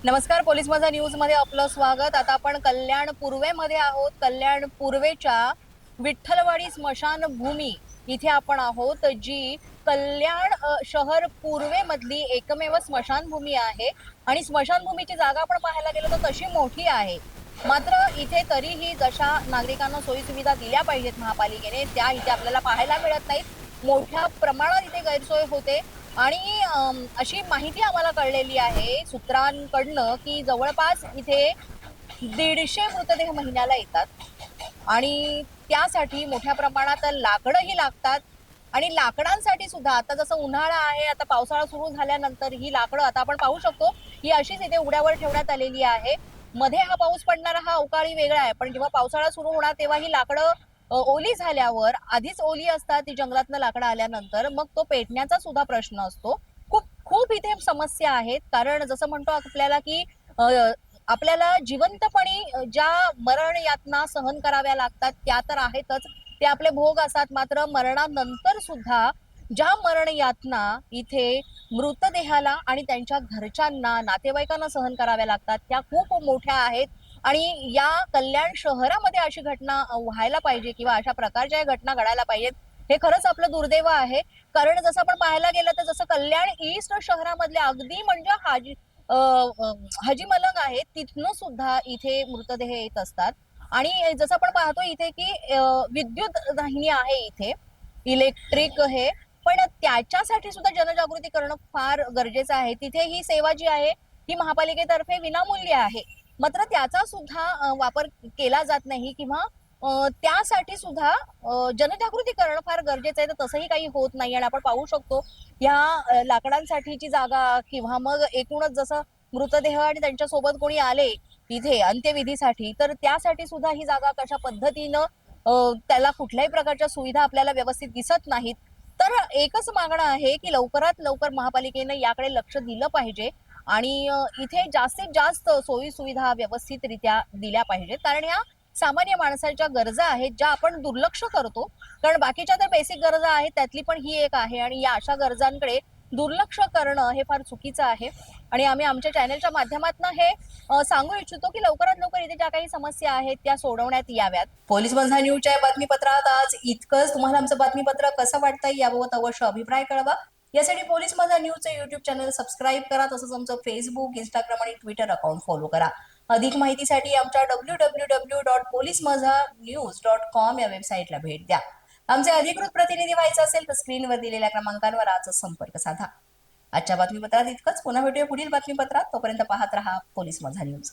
नमस्कार, पोलीस माझा न्यूज मध्ये आपलं स्वागत। आता आपण कल्याण पूर्वेमध्ये आहोत। कल्याण पूर्वेच्या विठ्ठलवाडी स्मशानभूमी इथे आपण आहोत, जी कल्याण शहर पूर्वेमधली एकमेव स्मशानभूमी आहे। आणि स्मशानभूमीची जागा आपण पाहायला गेलो तर तशी मोठी आहे, मात्र इथे तरीही जशा नागरिकांना सोयी सुविधा दिल्या पाहिजेत महापालिकेने, त्या इथे आपल्याला पाहायला मिळत नाहीत। मोठ्या प्रमाणात इथे गैरसोय होते आणि अशी माहिती आम्हाला कळलेली आहे सूत्रांकडनं की जवळपास इथे 150 मृतदेह महिन्याला येतात आणि त्यासाठी मोठ्या प्रमाणात लाकडंही लागतात। आणि लाकडांसाठी सुद्धा आता जसं उन्हाळा आहे, आता पावसाळा सुरू झाल्यानंतर ही लाकडं आता आपण पाहू शकतो ही अशीच इथे उघड्यावर ठेवण्यात आलेली आहे। मध्ये हा पाऊस पडणारा हा अवकाळी वेगळा आहे, पण जेव्हा पावसाळा सुरू होणार तेव्हा ही लाकडं ओली झाल्यावर, आधीच ओली असतात ती जंगलातनं लाकडं आल्यानंतर, मग तो पेटण्याचा सुद्धा प्रश्न असतो। खूप खूप इथे समस्या आहेत, कारण जसं म्हणतो आपल्याला की आपल्याला जिवंतपणी ज्या मरण यातना सहन कराव्या लागतात त्या तर आहेतच, ते आपले भोग असतात। मात्र मरणानंतर सुद्धा ज्या मरण यातना इथे मृतदेहाला आणि त्यांच्या घरच्यांना, नातेवाईकांना सहन कराव्या लागतात त्या खूप मोठ्या आहेत। आणि या कल्याण शहरामध्ये अशी घटना व्हायला पाहिजे किंवा अशा प्रकारच्या घटना घडायला पाहिजेत, हे खरंच आपलं दुर्दैव आहे। कारण जसं आपण पाहायला गेलं तर जसं कल्याण ईस्ट शहरामधले अगदी म्हणजे हाजी मलंग आहे, तिथनं सुद्धा इथे मृतदेह येत असतात। आणि जसं आपण पाहतो इथे की विद्युत वाहिनी आहे इथे, इलेक्ट्रिक हे, पण त्याच्यासाठी सुद्धा जनजागृती करणं फार गरजेचं आहे। तिथे ही सेवा जी आहे ही महापालिकेतर्फे विनामूल्य आहे, मात्र त्याचा सुद्धा वापर केला जात नाही किंवा त्यासाठी सुद्धा जनजागृती करणं फार गरजेचं आहे। तर तसंही काही होत नाही आणि आपण पाहू शकतो या लाकडांसाठीची जागा किंवा मग एकूणच जसं मृतदेह आणि त्यांच्या सोबत कोणी आले इथे अंत्यविधीसाठी, तर त्यासाठी सुद्धा ही जागा कशा पद्धतीनं त्याला कुठल्याही प्रकारच्या सुविधा आपल्याला व्यवस्थित दिसत नाहीत। तर एकच मागणं आहे की लवकरात लवकर महापालिकेनं याकडे लक्ष दिलं पाहिजे आणि इथे जास्तीत जास्त सोयी सुविधा व्यवस्थितरित्या दिल्या पाहिजेत, कारण या सामान्य माणसाच्या गरजा आहेत ज्या आपण दुर्लक्ष करतो। कारण बाकीच्या तर बेसिक गरजा आहेत, त्यातली पण ही एक आहे आणि या अशा गरजांकडे दुर्लक्ष करणं हे फार चुकीचं आहे। आणि आम्ही आमच्या चॅनलच्या माध्यमातून हे सांगू इच्छितो की लवकरात लवकर इथे ज्या काही समस्या आहेत त्या सोडवण्यात याव्यात। पोलीस बंधा न्यूजच्या बातमीपत्रात आज इतकंच। तुम्हाला आमचं बातमीपत्र कसं वाटतंय याबाबत अवश्य अभिप्राय कळवा। यासाठी पोलीस माझा न्यूजचे युट्यूब चॅनल सबस्क्राईब करा, तसंच आमचं फेसबुक, इंस्टाग्राम आणि ट्विटर अकाउंट फॉलो करा। अधिक माहितीसाठी आमच्या www.policemazhanews.com या वेबसाईटला भेट द्या। आमचे अधिकृत प्रतिनिधी व्हायचं असेल तर स्क्रीनवर दिलेल्या क्रमांकांवर आजच संपर्क साधा। आजच्या बातमीपत्रात इतकंच। पुन्हा भेटूया पुढील बातमीपत्रात, तोपर्यंत पाहत रहा पोलीस माझा न्यूज।